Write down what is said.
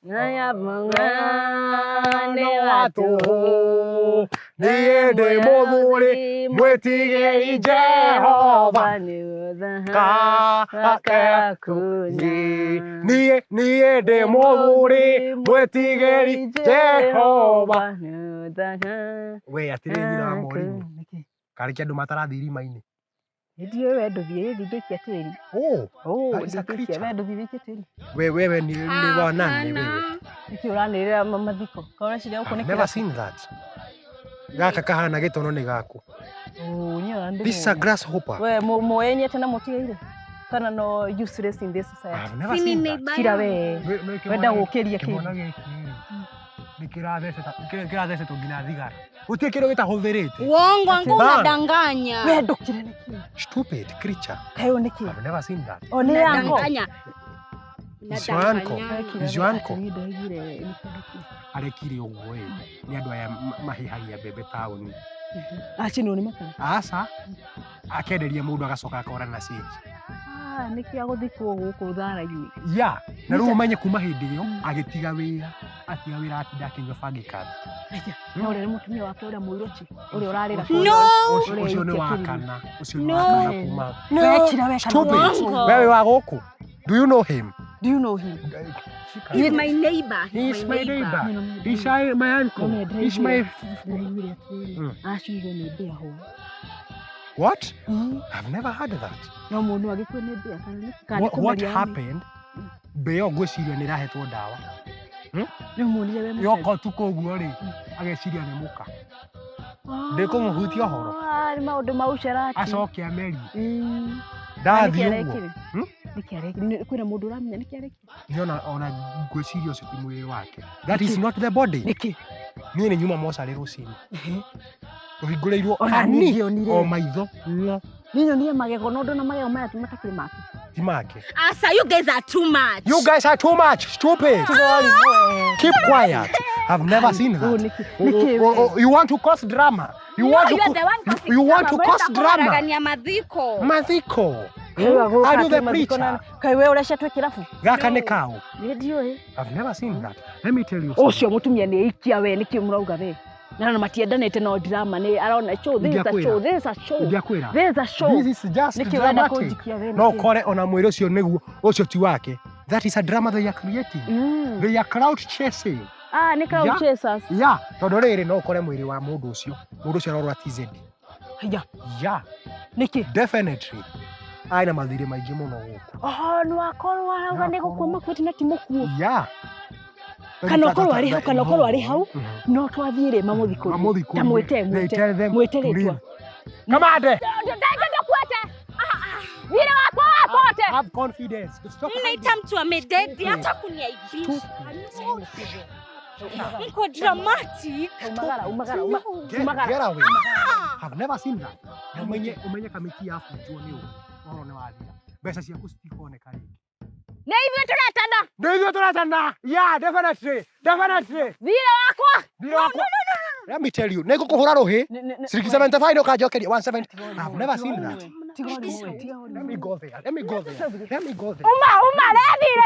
Naya mungane watu. Niende muthuri mwitige Jehova kakakuni. Niende muthuri mwitige Jehova. We atire nyina wa morimu. Kariki andu matarathi irima-ini. Ndio wewe nduthie ndithĩtie tĩri. That is a creature. Wewe ndũthithĩtie tĩri. Wewe ni wa nani wewe? Nĩkĩ ũranĩrĩra mathiko? Kaona ciria gũkũ nĩ Never seen that. Gaka kahana gĩtono nĩ gaku. This is a grasshopper. We muenye tena mũtigaire. Kana no useless in this society. I've never seen that. Kira we. Wenda gũkĩria kĩndũ. Nikirathece tu nginya thigara. Utie kĩndũ gĩtahũthĩrĩte. Uongo wangu unadanganya. We ndũkire nĩkĩ? Stupid creature. Kayo nĩkĩ? I've never seen that. One yango. Is your uncle? Arekire ũguo ĩ. Nĩ andũ aya mahihagia mbembe taũni. Acinwo nĩ makara. Aca. Akenderia mũndũ agacoka akora na stage. Nĩkĩ agũthikwo gũkũ thara-inĩ. Ya, na rĩu ũmenye kuma hĩndĩ ĩyo agĩtiga wĩra atinda akĩnyua bangi kandi. No ũrĩa nĩ mũtumia wake ũrĩa mũirũki ũrĩa ũrarĩra. Ũcio nĩ wa kana. Ũcio nĩ wa kana kuma. Stupid. Wewe wa gũkũ. Do you know him? Do you know him? He's my neighbor. He's my neighbor. He's my uncle. He's my... What? I've never heard of that. What happened? Beo gwĩciria nĩ ĩrahetwo ndawa. Yoko tu kũguo rĩ, ageciria nĩ mũka. Ndĩkũmũhutia ũhoro. Nĩ maũndũ ma ũcerati. Acoke Amerika. Ndathiĩ ũguo. Kwĩna mũndũ ũramenya nĩkĩ arekire? Niona ona gwĩciria ũcio ti mwĩrĩ wake. That is not the body. Nĩkĩ? Niĩ nĩ nyuma mocarĩ rũcinĩ. Ũhingũrĩirwo ani o maitho. Niĩ magego no ndona magego maya matakĩrĩ make. Ti make. Asa, you guys are too much. You guys are too much. Stupid. Keep quiet. I've never seen that. You want to cause drama? You want to cause drama? Mathiko. Are you the preacher? Kai wewe ũrecetwe kĩrabu. Gaka nĩ kaũ. Nĩndiũĩ. I've never seen that. Let me tell you. Ũcio mũtumia nĩ ikia we nĩkĩ mũrauga we. Na matiendanĩte no drama nĩ arona show. This is a show. This is a show. This is a show. This is just dramatic. No kore ona mwĩrĩ ũcio nĩguo ũcio ti wake. That is a drama they are creating. They are crowd chasing. Nĩ crowd chasers. Yeah, tondũ rĩrĩ no kore mwĩrĩ wa mũndũ ũcio. Mũndũ ũcio arorwa TZ. Yeah. Nĩkĩ? Definitely. Aina mathirĩ maingĩ mũno gũkũ. Nĩ wakorwo arauga nĩ gũkua makwĩti na ti mũkuo. Yeah. Kana ũkorwo arĩ hau, no twathiĩ mamũthikũrie. Ta mwĩte rĩtwa. Kamande. Vile wako wakote. Have confidence. Mnaita mtu amededi hata kuniaibisha. Mko dramatic. Get away. Have never seen that. Umenye kamiti yafu njua ni ũhoro nĩ wathira. Mbeca ciaku citikoneka rĩngĩ. Na hivyo tunatanda. Yeah, definitely. Vile wako. Let me tell you, nego kuhura rohi. Siriki 75 ukajokeria 170. I've never seen that. Let me go there. Uma, vile.